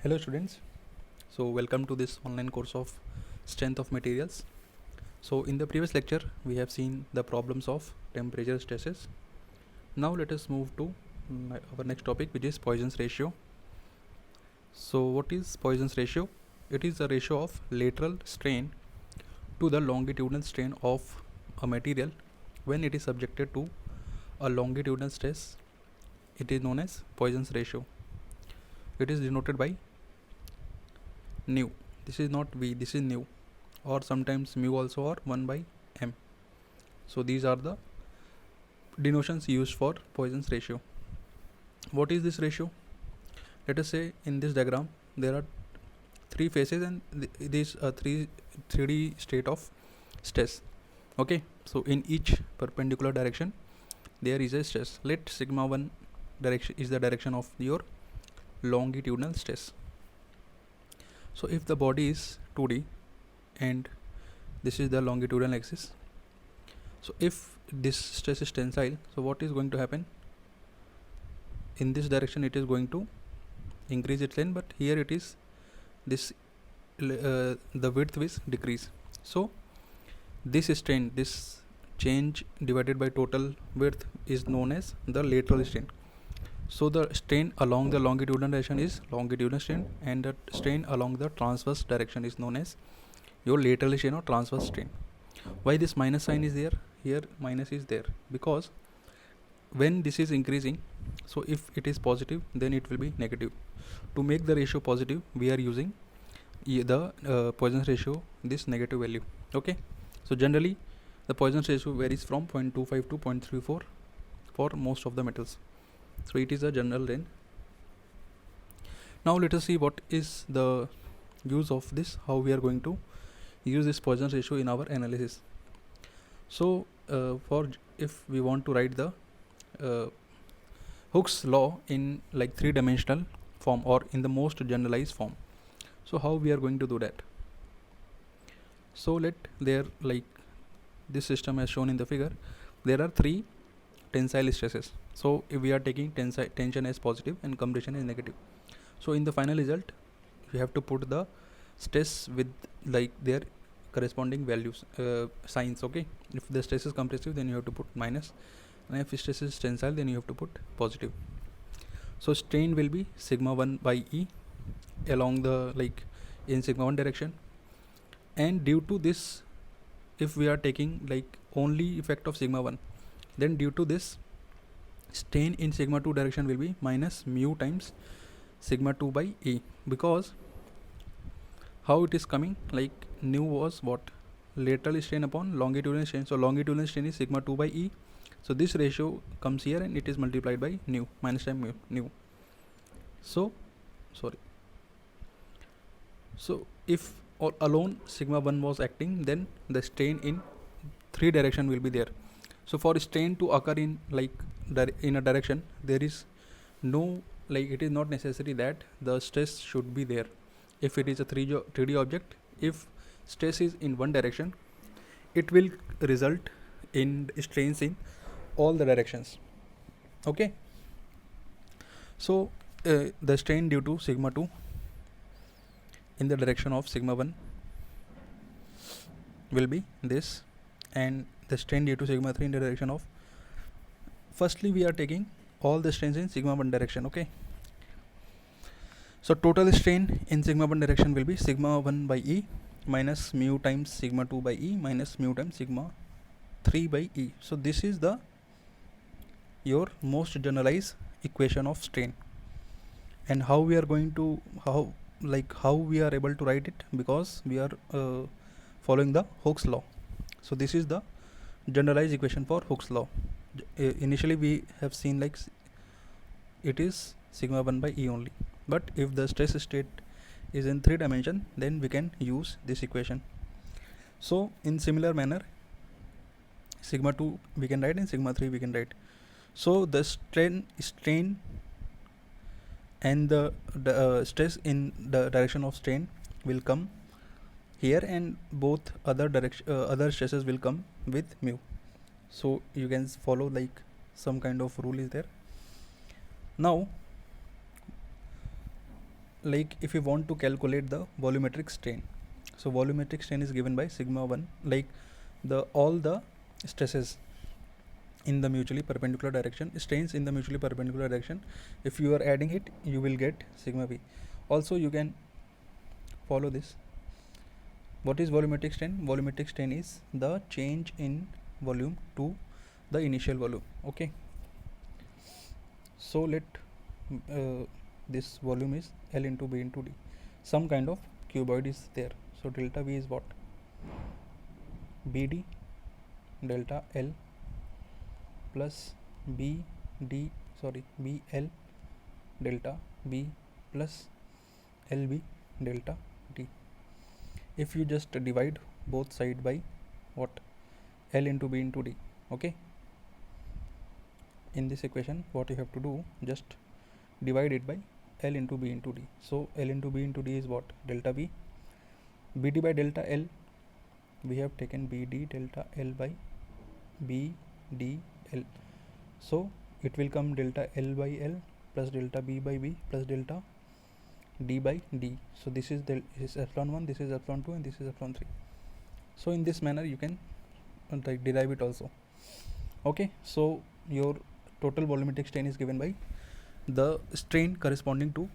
Hello students, so welcome to this online course of strength of materials. So in the previous lecture we have seen the problems of temperature stresses. Now let us move to our next topic, which is Poisson's ratio. So what is Poisson's ratio? It is the ratio of lateral strain to the longitudinal strain of a material when it is subjected to a longitudinal stress. It is known as Poisson's ratio. It is denoted by nu. This is not v, this is nu, or sometimes mu also, or 1 by m. So these are the denotions used for Poisson's ratio. What is this ratio? Let us say in this diagram there are three phases and these are 3D state of stress. Okay, so in each perpendicular direction there is a stress. Let sigma 1 direction is the direction of your longitudinal stress. So if the body is 2D and this is the longitudinal axis, so if this stress is tensile, so what is going to happen? In this direction it is going to increase its length, but here it is this the width is decrease. So this strain, this change divided by total width is known as the lateral strain. So the strain along the longitudinal direction is longitudinal strain, and the strain along the transverse direction is known as your lateral strain or transverse strain. Why this minus sign is there? Here minus is there because when this is increasing, so if it is positive then it will be negative. To make the ratio positive we are using the Poisson's ratio, this negative value. Okay, so generally the Poisson's ratio varies from 0.25 to 0.34 for most of the metals. So it is a general range. Now let us see what is the use of this, how we are going to use this Poisson's ratio in our analysis. So for if we want to write the Hooke's law in like three-dimensional form or in the most generalized form, so how we are going to do that? So let there, like this system as shown in the figure, there are three tensile stresses. So if we are taking tension as positive and compression as negative, so in the final result you have to put the stress with like their corresponding values, signs. Okay, if the stress is compressive then you have to put minus, and if stress is tensile then you have to put positive. So strain will be sigma 1 by E along the like in sigma 1 direction, and due to this, if we are taking like only effect of sigma 1, then due to this strain in sigma 2 direction will be minus mu times sigma 2 by E, because how it is coming, like nu was what, lateral strain upon longitudinal strain. So longitudinal strain is sigma 2 by E, so this ratio comes here and it is multiplied by nu, minus time mu nu. So sorry, so if alone sigma 1 was acting, then the strain in three direction will be there. So for strain to occur in like in a direction, there is no, like it is not necessary that the stress should be there. If it is a 3D object, if stress is in one direction, it will result in strains in all the directions. Okay, so the strain due to sigma 2 in the direction of sigma 1 will be this, and the strain due to sigma 3 in the direction of, firstly we are taking all the strains in sigma 1 direction. Okay, so total strain in sigma 1 direction will be sigma 1 by E minus mu times sigma 2 by E minus mu times sigma 3 by E. So this is the your most generalized equation of strain. And how we are going to, how we are able to write it, because we are following the Hooke's law. So this is the generalized equation for Hooke's law. Initially we have seen like it is sigma 1 by E only, but if the stress state is in 3 dimension, then we can use this equation. So in similar manner, sigma 2 we can write and sigma 3 we can write. So the strain and the stress in the direction of strain will come here, and both other stresses will come with mu. So you can follow like some kind of rule is there. Now like if you want to calculate the volumetric strain, so volumetric strain is given by sigma 1, like the all the stresses in the mutually perpendicular direction, strains in the mutually perpendicular direction, if you are adding it, you will get sigma v. Also you can follow this. What is volumetric strain? Volumetric strain is the change in volume to the initial volume. Okay, so let this volume is L into B into D. Some kind of cuboid is there, so delta V is what? BD delta L plus BL delta B plus LB delta D. If you just divide both side by what? L into B into D. Okay, in this equation what you have to do, just divide it by L into B into D. So L into B into D is what? Delta B. BD by delta L, we have taken BD delta L by BDL, so it will come delta L by L plus delta B by B plus delta D by D. So this is epsilon 1, this is epsilon 2, and this is epsilon 3. So in this manner you can derive it also. Okay, so your total volumetric strain is given by the strain corresponding to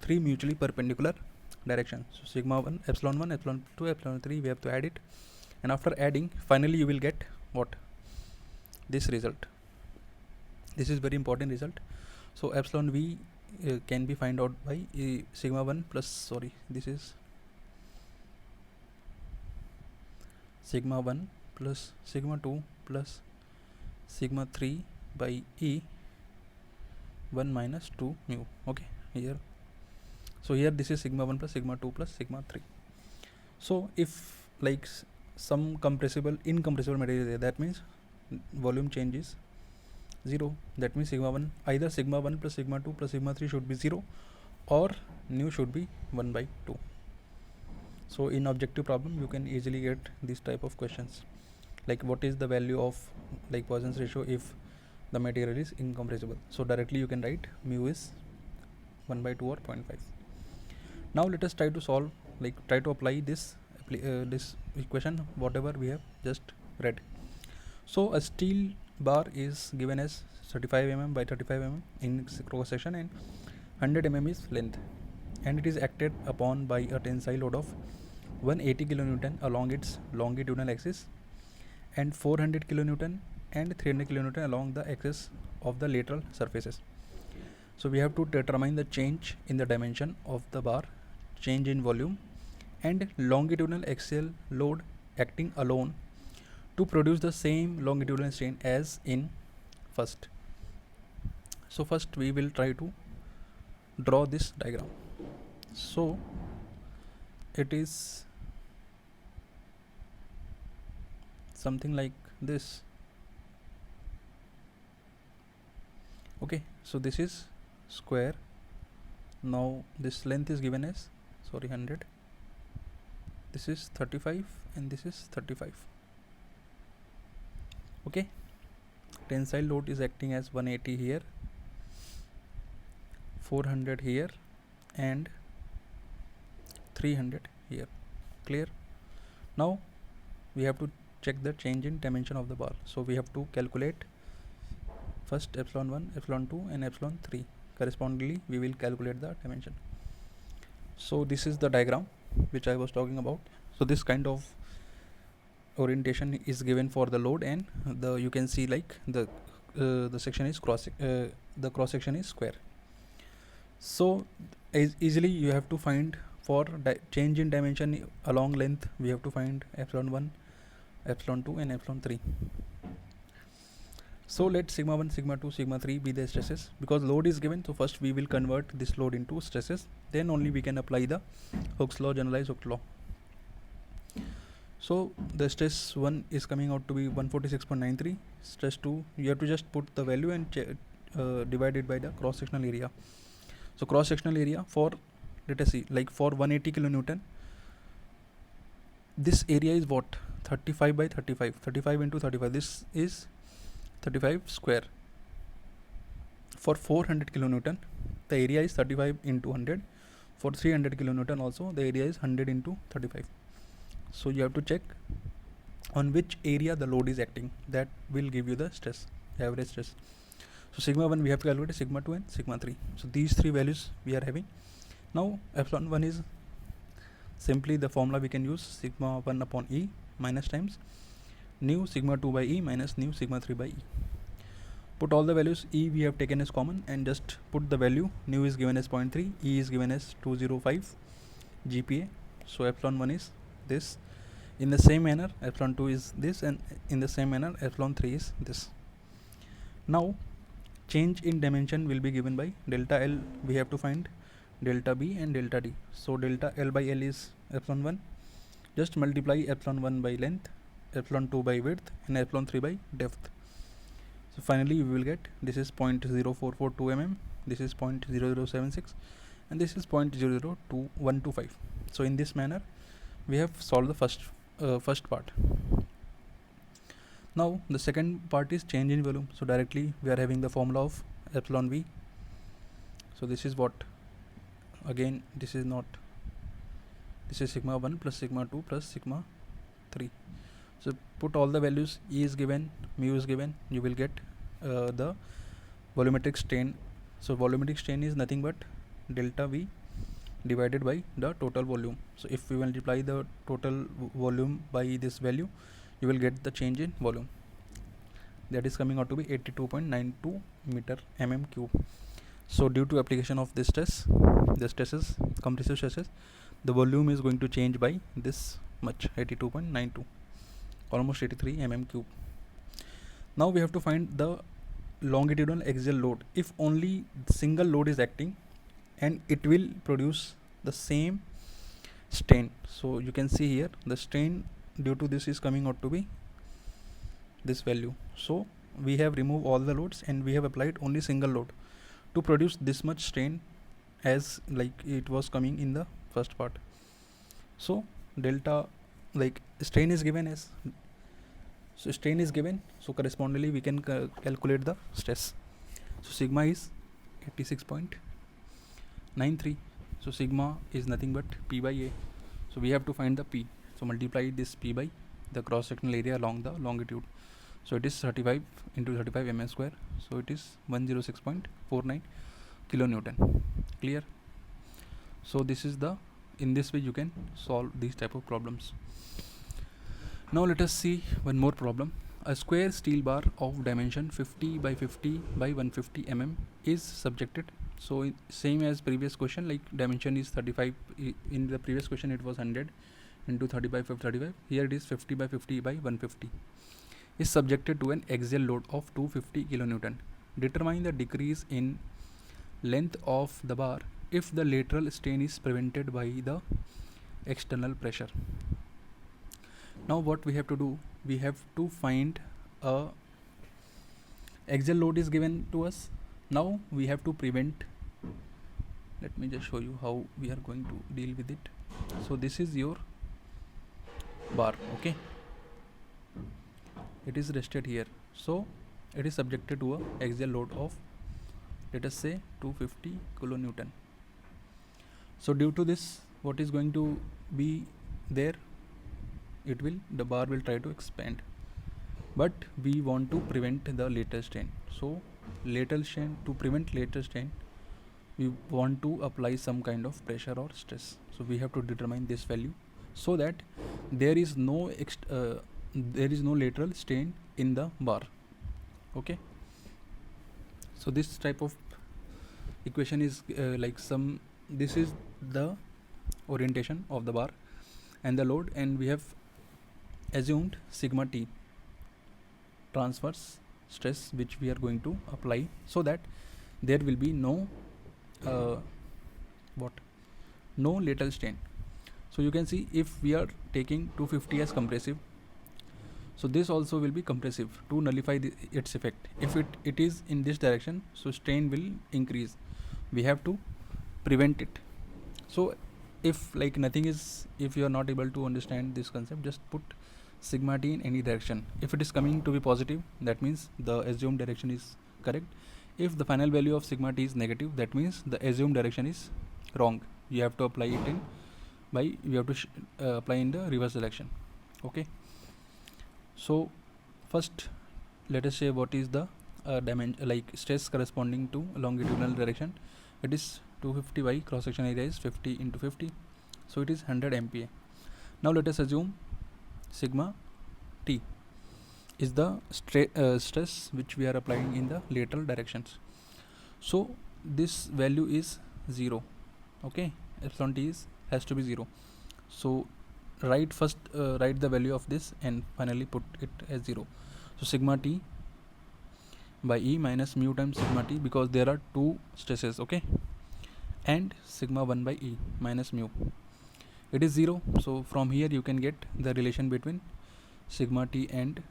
3 mutually perpendicular directions. So sigma 1, epsilon 2, epsilon 3, we have to add it, and after adding finally you will get what? This result. This is very important result. So epsilon v can be find out by sigma 1 plus, this is sigma 1 plus sigma 2 plus sigma 3 by E 1 minus 2 mu. Okay, here, so here this is sigma 1 plus sigma 2 plus sigma 3. So if like some incompressible material is there, that means volume change is 0. That means sigma 1, either sigma 1 plus sigma 2 plus sigma 3 should be 0, or nu should be 1 by 2. So in objective problem you can easily get this type of questions, like what is the value of like Poisson's ratio if the material is incompressible. So directly you can write mu is 1 by 2 or 0.5. Now let us try to solve, try to apply this equation whatever we have just read. So a steel bar is given as 35 mm by 35 mm in cross section, and 100 mm is length, and it is acted upon by a tensile load of 180 kilonewton along its longitudinal axis, and 400 kilonewton and 300 kilonewton along the axis of the lateral surfaces. So we have to determine the change in the dimension of the bar, change in volume, and longitudinal axial load acting alone to produce the same longitudinal strain as in first. So first we will try to draw this diagram. So it is something like this. Okay, so this is square. Now this length is given as 100, this is 35, and this is 35. Okay, tensile load is acting as 180 here, 400 here, and 300 here. Clear? Now we have to check the change in dimension of the bar. So we have to calculate first epsilon 1, epsilon 2, and epsilon 3. Correspondingly we will calculate the dimension. So this is the diagram which I was talking about. So this kind of orientation is given for the load, and you can see like the section is cross section is square. So easily you have to find for change in dimension along length, we have to find epsilon 1, epsilon 2, and epsilon 3. So let sigma 1, sigma 2, sigma 3 be the stresses, because load is given. So first we will convert this load into stresses, then only we can apply the Hooke's law, generalized Hooke's law. So the stress 1 is coming out to be 146.93. Stress 2, you have to just put the value and divide it by the cross sectional area. So cross sectional area for, let us see, like for 180 kilonewton, this area is what? 35 by 35, 35 into 35, this is 35 square. For 400 kilonewton, the area is 35 into 100. For 300 kilonewton also the area is 100 into 35. So you have to check on which area the load is acting. That will give you the stress, average stress. So sigma 1 we have to calculate sigma 2 and sigma 3. So these three values we are having. Now epsilon 1 is simply the formula we can use, sigma 1 upon E minus times nu sigma 2 by E minus nu sigma 3 by E. Put all the values. E we have taken as common and just put the value. Nu is given as 0.3, E is given as 205 GPa. So epsilon 1 is this. In the same manner epsilon 2 is this, and in the same manner epsilon 3 is this. Now change in dimension will be given by delta L. We have to find delta B and delta D. So delta L by L is epsilon 1. Just multiply epsilon 1 by length, epsilon 2 by width, and epsilon 3 by depth. So finally we will get this is 0.0442 mm, this is 0.0076, and this is 0.002125. So in this manner we have solved the first part. Now the second part is change in volume. So directly we are having the formula of epsilon V. So this is what, again this is not, this is sigma 1 plus sigma 2 plus sigma 3. So put all the values. E is given, mu is given, you will get the volumetric strain. So volumetric strain is nothing but delta V divided by the total volume. So if we multiply the total volume by this value, you will get the change in volume. That is coming out to be 82.92 meter mm cube. So due to application of this stress, the stresses, compressive stresses, the volume is going to change by this much, 82.92, almost 83 mm cube. Now we have to find the longitudinal axial load. If only single load is acting, and it will produce the same strain. So you can see here the strain due to this is coming out to be this value. So we have removed all the loads and we have applied only single load to produce this much strain as like it was coming in the first part. So delta, like strain is given as, so strain is given, so correspondingly we can calculate the stress. So sigma is 86.93. so sigma is nothing but P by A. So we have to find the P. So multiply this P by the cross sectional area along the longitude. So it is 35 into 35 mm square. So it is 106.49 kilonewton. Clear? So this is the, in this way you can solve these type of problems. Now let us see one more problem. A square steel bar of dimension 50 by 50 by 150 mm is subjected. So same as previous question, like dimension is 35. In the previous question it was 100 into 35 by 35. Here it is 50 by 50 by 150. Is subjected to an axial load of 250 kilonewton. Determine the decrease in length of the bar if the lateral strain is prevented by the external pressure. Now what we have to do, we have to find a axial load is given to us. Now we have to prevent. Let me just show you how we are going to deal with it. So this is your bar, okay, it is rested here. So it is subjected to a axial load of, let us say, 250 kilonewton. So due to this, what is going to be there, it will, the bar will try to expand, but we want to prevent the lateral strain. So lateral strain, to prevent lateral strain, we want to apply some kind of pressure or stress. So we have to determine this value so that there is no lateral strain in the bar. Okay, so this type of equation is like some, this is the orientation of the bar and the load, and we have assumed sigma t transverse stress which we are going to apply so that there will be no no lateral strain. So you can see if we are taking 250 as compressive, so this also will be compressive to nullify its effect. If it is in this direction, so strain will increase. We have to prevent it. So if like nothing is, if you are not able to understand this concept, just put sigma t in any direction. If it is coming to be positive, that means the assumed direction is correct. If the final value of sigma t is negative, that means the assumed direction is wrong. you have to apply it in apply in the reverse direction. Okay, so first let us say what is the dimension, like stress corresponding to longitudinal direction. It is 250y, cross section area is 50 into 50, so it is 100 MPa. Now let us assume sigma t is the stress which we are applying in the lateral directions. So this value is 0. Okay, epsilon t has to be 0. So write the value of this and finally put it as 0. So sigma t by E minus mu times sigma t, because there are two stresses, okay, and sigma 1 by E minus mu, it is 0. So from here you can get the relation between sigma t and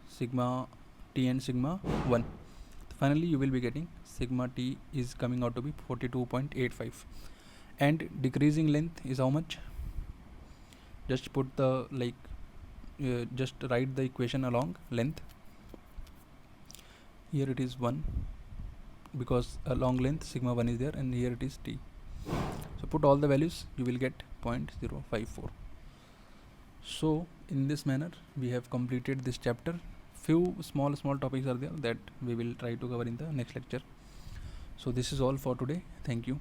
sigma t and sigma 1. Finally you will be getting sigma t is coming out to be 42.85, and decreasing length is how much? Just put the just write the equation along length. Here it is 1, because along length sigma 1 is there, and here it is t. So put all the values, you will get 0.054. So in this manner we have completed this chapter. Few small topics are there that we will try to cover in the next lecture. So this is all for today. Thank you.